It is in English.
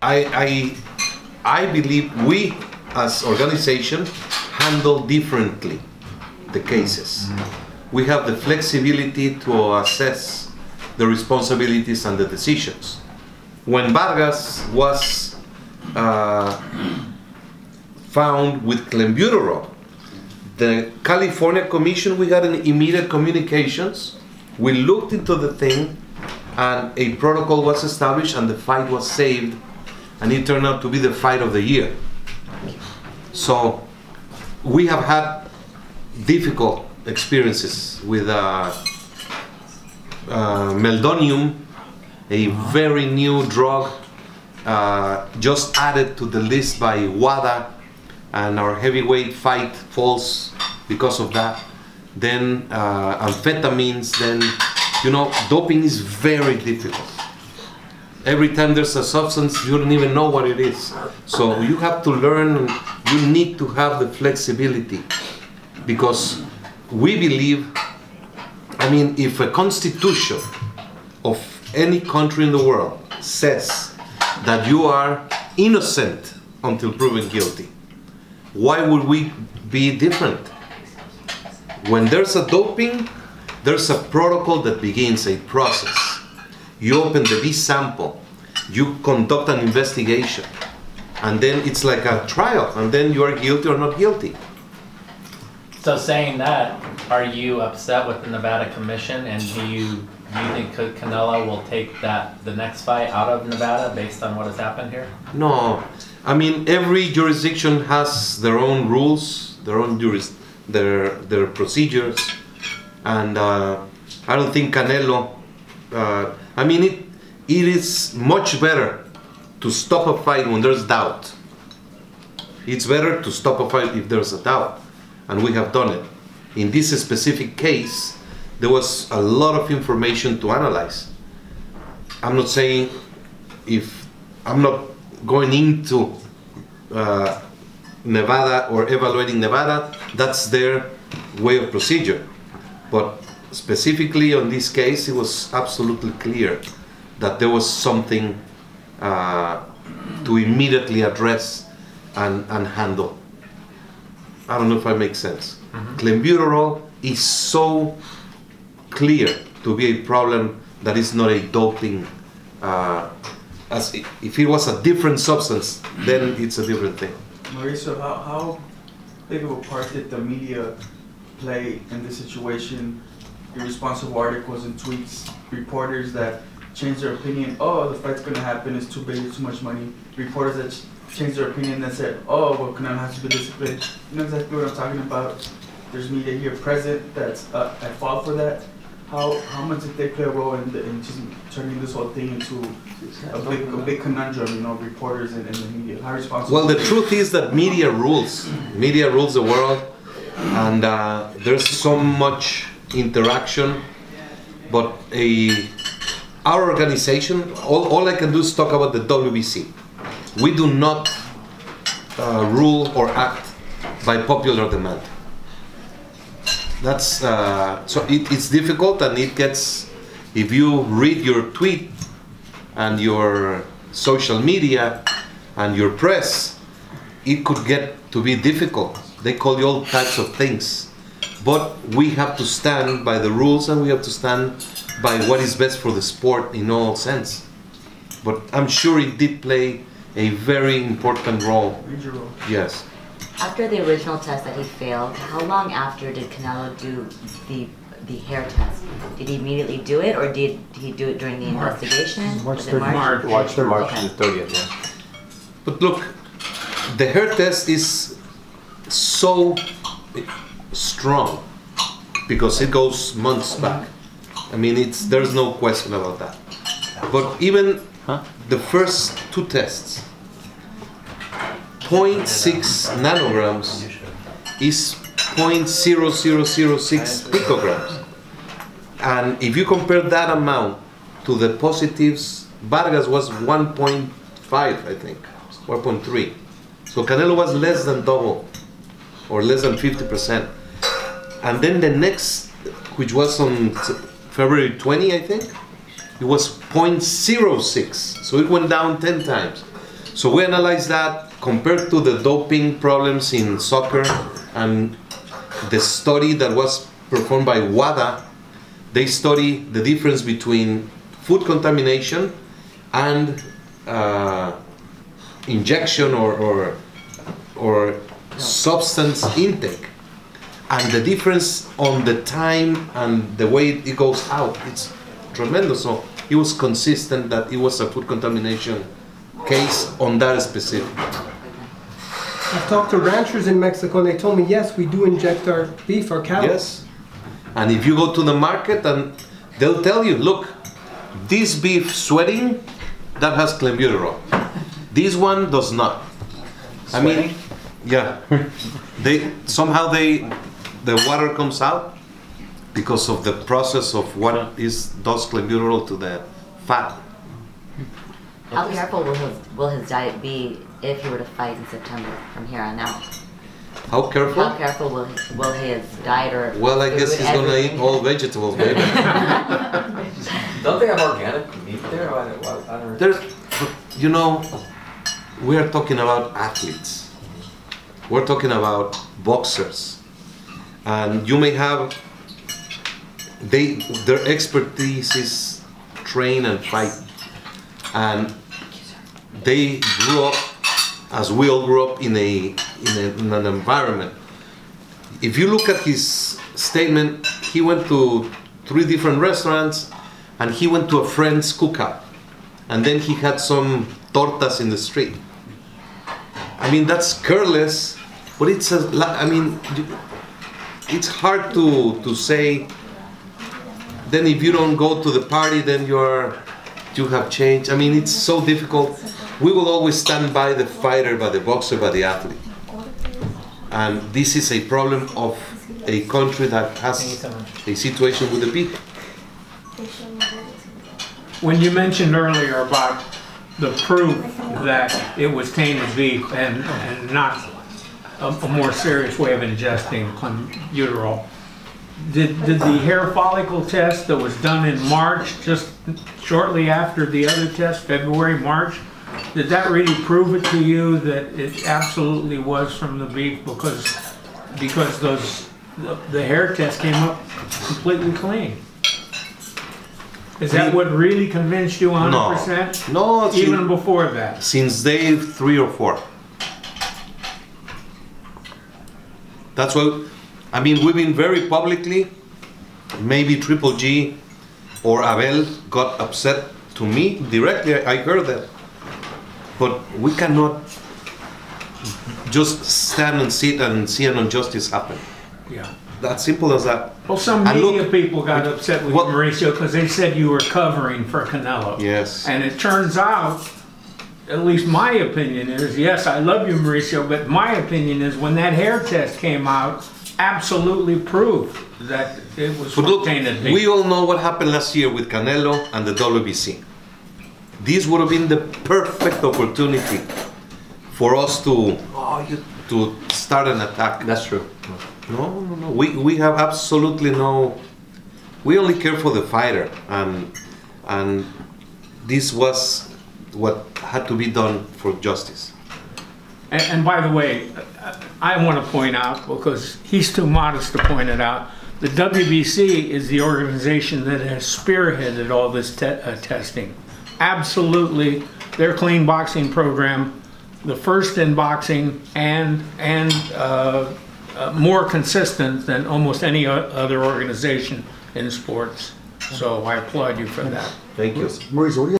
I believe we as organization handle differently the cases. We have the flexibility to assess the responsibilities and the decisions. When Vargas was found with Clenbuterol, the California Commission, we got an immediate communications. We looked into the thing, and a protocol was established, and the fight was saved, and it turned out to be the fight of the year. So we have had difficult experiences with meldonium, a very new drug just added to the list by WADA, and our heavyweight fight falls because of that. Then amphetamines, then, you know, doping is very difficult. Every time there's a substance, you don't even know what it is. So you have to learn, you need to have the flexibility, because we believe, I mean, if a constitution of any country in the world says that you are innocent until proven guilty, why would we be different? When there's a doping, there's a protocol that begins a process. You open the B sample, you conduct an investigation, and then it's like a trial, and then you are guilty or not guilty. So saying that, are you upset with the Nevada Commission, and do you think Canelo will take the next fight out of Nevada based on what has happened here? No, I mean, every jurisdiction has their own rules, their own their procedures, and I don't think Canelo. I mean, it is much better to stop a fight when there's doubt. It's better to stop a fight if there's a doubt, and we have done it. In this specific case, there was a lot of information to analyze. I'm not saying, I'm not going into Nevada or evaluating Nevada, that's their way of procedure. But specifically on this case, it was absolutely clear that there was something to immediately address and handle. I don't know if I make sense. Clenbuterol is so clear to be a problem that is not a doping. As if it was a different substance, then it's a different thing. Mauricio, how big of a part did the media play in this situation? Irresponsible articles and tweets, reporters that changed their opinion, oh, the fight's gonna happen, it's too big, it's too much money. Reporters that changed their opinion and said, oh, well, Canelo has to be disciplined. You know exactly what I'm talking about. There's media here present that's at fault for that. How much did they play a role in just turning this whole thing into a big conundrum, you know, reporters and the media? How responsible? Well, the truth is that media rules. Media rules the world, and there's so much interaction, but our organization, all I can do is talk about the WBC. We do not rule or act by popular demand. That's so it's difficult, and it gets, if you read your tweet and your social media and your press, it could get to be difficult. They call you all types of things, but we have to stand by the rules, and we have to stand by what is best for the sport in all sense. But I'm sure it did play a very important role. Major role. Yes. After the original test that he failed, how long after did Canelo do the hair test? Did he immediately do it, or did he do it during the investigation? March Was it March? March the Okay. 30th, yeah. But look, the hair test is so strong because it goes months back. I mean, there's no question about that. But even the first two tests, 0.6 nanograms is 0.0006 picograms. And if you compare that amount to the positives, Vargas was 1.5, I think, 1.3. So Canelo was less than double, or less than 50%. And then the next, which was on February 20, I think, it was 0.06. So it went down 10 times. So we analyzed that compared to the doping problems in soccer and the study that was performed by WADA. They study the difference between food contamination and injection or substance intake, and the difference on the time and the way it goes out, it's tremendous. So it was consistent that it was a food contamination case on that specific. I've talked to ranchers in Mexico and they told me, yes, we do inject our beef, our cattle. Yes, and if you go to the market and they'll tell you, look, this beef sweating, that has clenbuterol. This one does not. I mean, yeah, the water comes out because of the process of what does clenbuterol to the fat. How careful will his diet be if he were to fight in September from here on out? How careful? How careful will his diet or well, I guess he's gonna eat all vegetables, maybe. Don't they have organic meat there? I don't know. There's, you know, we are talking about athletes. We're talking about boxers, and you may have their expertise is train and fight, and they grew up as we all grew up in an environment. If you look at his statement, he went to 3 different restaurants, and he went to a friend's cookout, and then he had some tortas in the street. I mean, that's careless, but it's it's hard to say. Then if you don't go to the party, then you have changed. I mean, it's so difficult. We will always stand by the fighter, by the boxer, by the athlete. And this is a problem of a country that has a situation with the people. When you mentioned earlier about the proof that it was tainted beef and not a more serious way of ingesting clenbuterol, did the hair follicle test that was done in March, just shortly after the other test, February, March, did that really prove it to you that it absolutely was from the beef because the hair test came up completely clean? Is that what really convinced you 100%? No, even before that? Since day 3 or 4. That's what, I mean, we've been very publicly, maybe Triple G or Abel got upset to me directly, I heard that. But we cannot just stand and sit and see an injustice happen. Yeah. That's simple as that. Well, some media people got upset with you, Mauricio, because they said you were covering for Canelo. Yes. And it turns out, at least my opinion is, yes, I love you, Mauricio, but my opinion is when that hair test came out, absolutely proved that it was tainted beef. We all know what happened last year with Canelo and the WBC. This would have been the perfect opportunity for us to start an attack. That's true. No. We have absolutely no. We only care for the fighter, and this was what had to be done for justice. And by the way, I want to point out, because he's too modest to point it out, the WBC is the organization that has spearheaded all this testing. Absolutely, their clean boxing program, the first in boxing and more consistent than almost any other organization in sports. So I applaud you for that. Thank you. Mauricio,